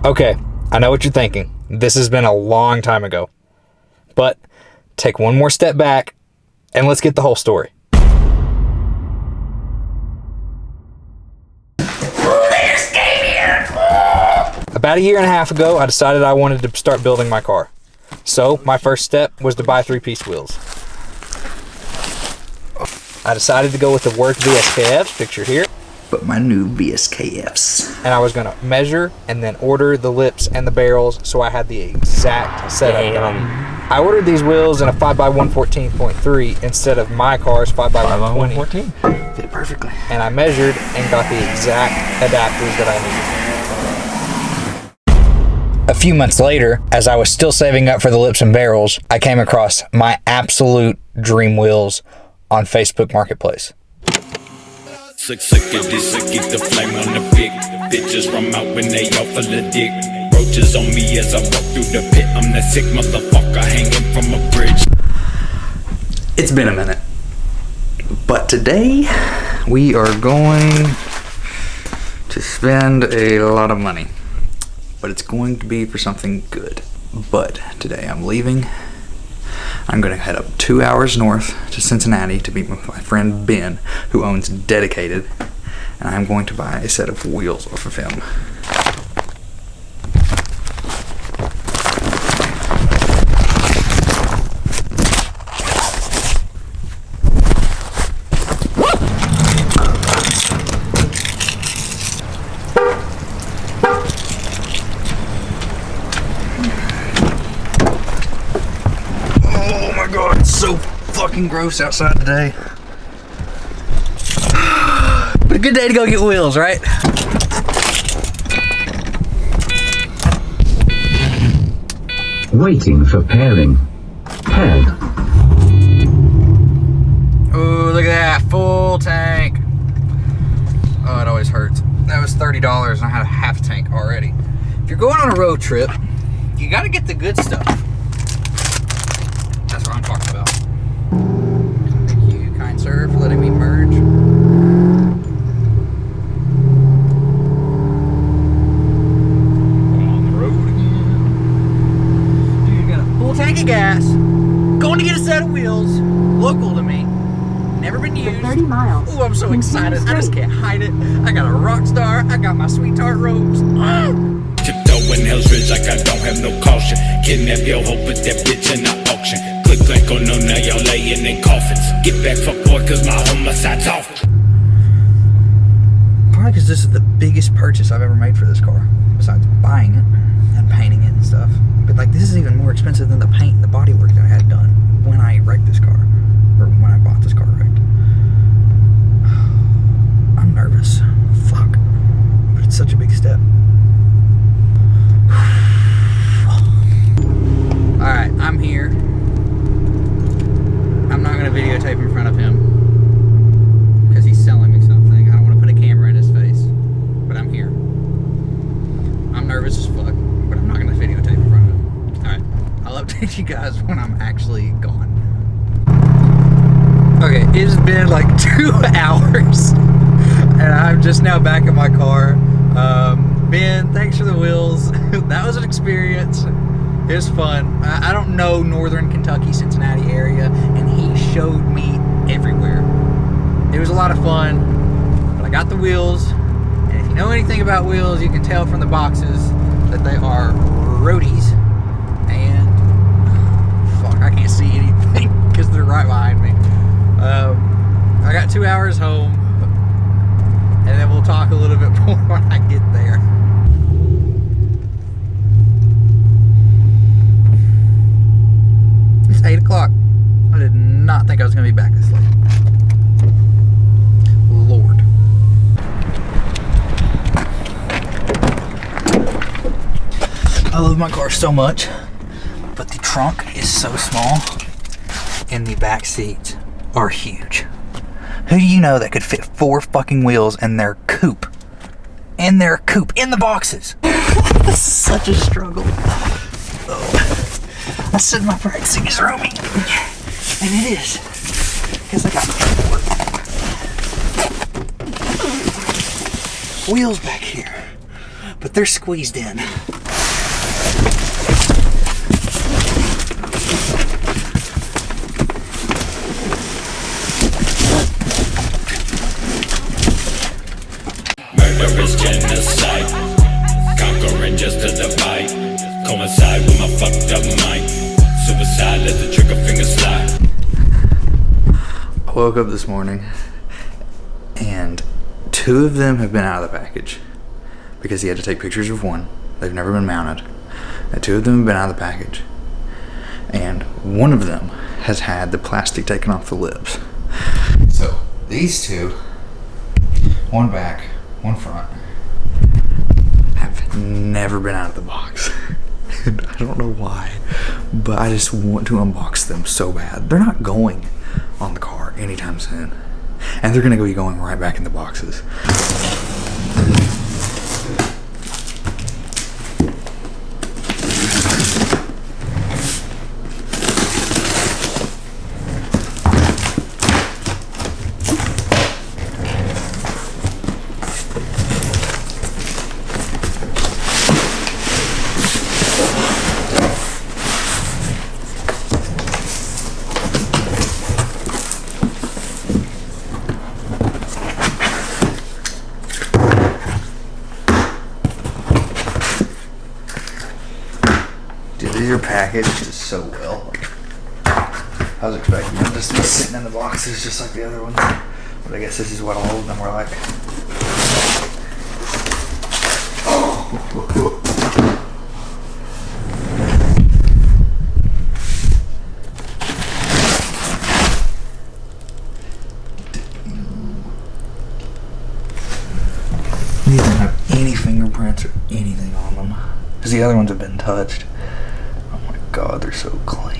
Okay, I know what you're thinking. This has been a long time ago. But take one more step back and let's get the whole story. About a year and a half ago, I decided I wanted to start building my car. So my first step was to buy 3-piece wheels. I decided to go with the Work VSKFs, pictured here. But my new VSKFs. And I was gonna measure and then order the lips and the barrels so I had the exact setup done. I ordered these wheels in a 5x114.3 instead of my car's 5x120. Fit perfectly. And I measured and got the exact adapters that I needed. A few months later, as I was still saving up for the lips and barrels, I came across my absolute dream wheels on Facebook Marketplace. Sick of this, I get the flame on the pig. Bitches from out when they off of the dick. Roaches on me as I walk through the pit. I'm that sick motherfucker hanging from a bridge. It's been a minute. But today, we are going to spend a lot of money. But it's going to be for something good. But today I'm leaving. I'm going to head up 2 hours north to Cincinnati to meet with my friend Ben, who owns Dedicated, and I'm going to buy a set of wheels off of him. God, it's so fucking gross outside today. But a good day to go get wheels, right? Waiting for pairing. Paired. Oh, look at that, full tank. Oh, it always hurts. That was $30 and I had a half tank already. If you're going on a road trip, you gotta get the good stuff. That's what I'm talking about. Thank you, kind sir, for letting me merge. On the road again. Dude, got a full tank of gas. Going to get a set of wheels. Local to me. Never been used. 30 miles. Oh, I'm so excited. I just can't hide it. I got a Rockstar. I got my Sweet Tart ropes. Tiptoeing Hell's Ridge like I don't have no caution. Kidnap your hoe, put that bitch in the auction. Click, click, oh no, now y'all laying in coffins. Get back, fuck boy, cause my homicide's off. Probably because this is the biggest purchase I've ever made for this car, besides buying it and painting it and stuff. But like, this is even more expensive than the paint and the bodywork that I had done when I wrecked this car, or when I bought this car wrecked. I'm nervous. Fuck. But it's such a big step. Alright, I'm here. I'm not going to videotape in front of him because he's selling me something. I don't want to put a camera in his face, but I'm here. I'm nervous as fuck, but I'm not going to videotape in front of him. Alright, I'll update you guys when I'm actually gone. Okay, it's been like 2 hours and I'm just now back in my car. Ben, thanks for the wheels. That was an experience. It was fun. I don't know Northern Kentucky, Cincinnati area, and he showed me everywhere. It was a lot of fun, but I got the wheels, and if you know anything about wheels, you can tell from the boxes that they are roadies, and fuck, I can't see anything because they're right behind me. I got 2 hours home, and then we'll talk a little bit more when I get there. It's 8 o'clock. I did not think I was going to be back this late. Lord. I love my car so much, but the trunk is so small and the back seats are huge. Who do you know that could fit 4 fucking wheels in their coupe? In their coupe, in the boxes. This is such a struggle. Oh. I said my practicing is roaming, and it is, because I got 4 wheels back here. but they're squeezed in. Murder is genocide, conquering just to divide. Coincide with my fucked up mind. Suicide, let the trigger finger slide. I woke up this morning and 2 of them have been out of the package because he had to take pictures of one. They've never been mounted. And 2 of them have been out of the package. And 1 of them has had the plastic taken off the lips. So these 2, one back, one front, have never been out of the box. And I don't know why, but I just want to unbox them so bad. They're not going on the car anytime soon. And they're gonna be going right back in the boxes. Dude, these are packaged just so well. I was expecting them just to be sitting in the boxes just like the other ones. But I guess this is what all of them were like. These don't have any fingerprints or anything on them. Because the other ones have been touched. Oh my god, they're so clean.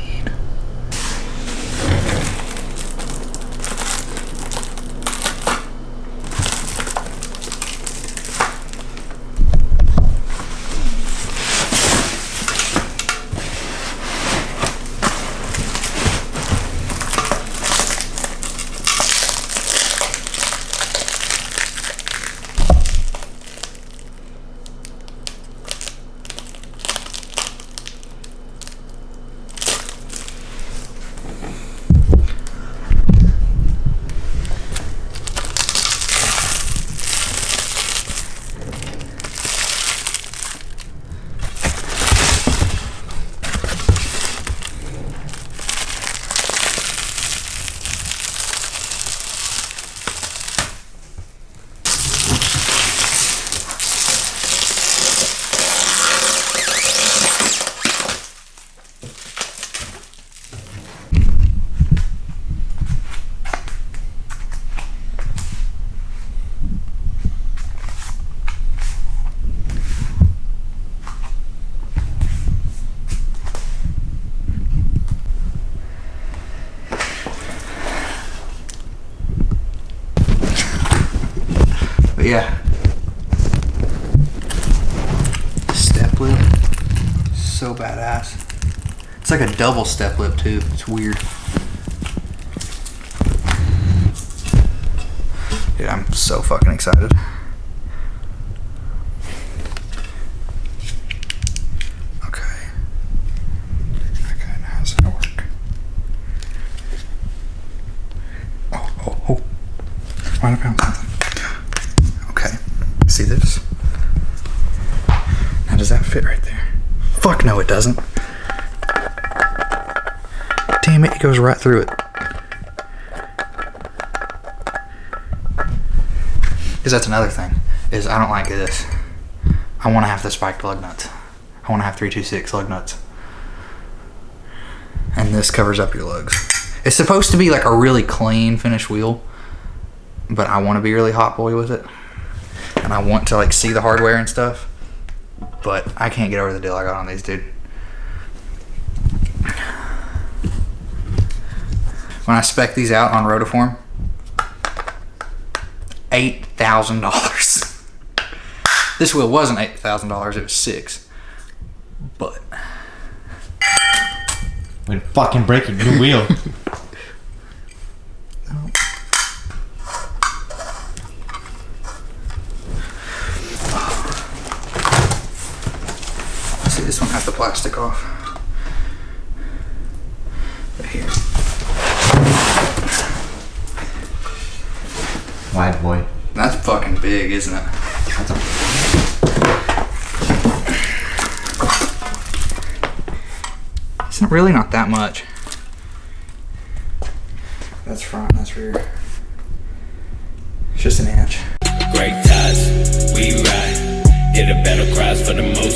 But yeah, step lip, so badass. It's like a double step lip too. It's weird. Dude, I'm so fucking excited. Okay. Okay, now how's that work? Oh. Might have found something. Okay, see this? Now does that fit right there? Fuck no, it doesn't. Damn it, it goes right through it. Because that's another thing, is I don't like this. I want to have the spiked lug nuts. I want to have 326 lug nuts. And this covers up your lugs. It's supposed to be like a really clean finished wheel, but I want to be really hot boy with it. And I want to like see the hardware and stuff, but I can't get over the deal I got on these, dude. When I spec these out on Rotiform, $8,000. This wheel wasn't $8,000, it was $6,000. But We're fucking breaking new wheel. See, this one has the plastic off. Right here. Wide boy. That's fucking big, isn't it? It's really not that much. That's front, that's rear. It's just an inch. Great tides, we ride. Hear the battle cries for the most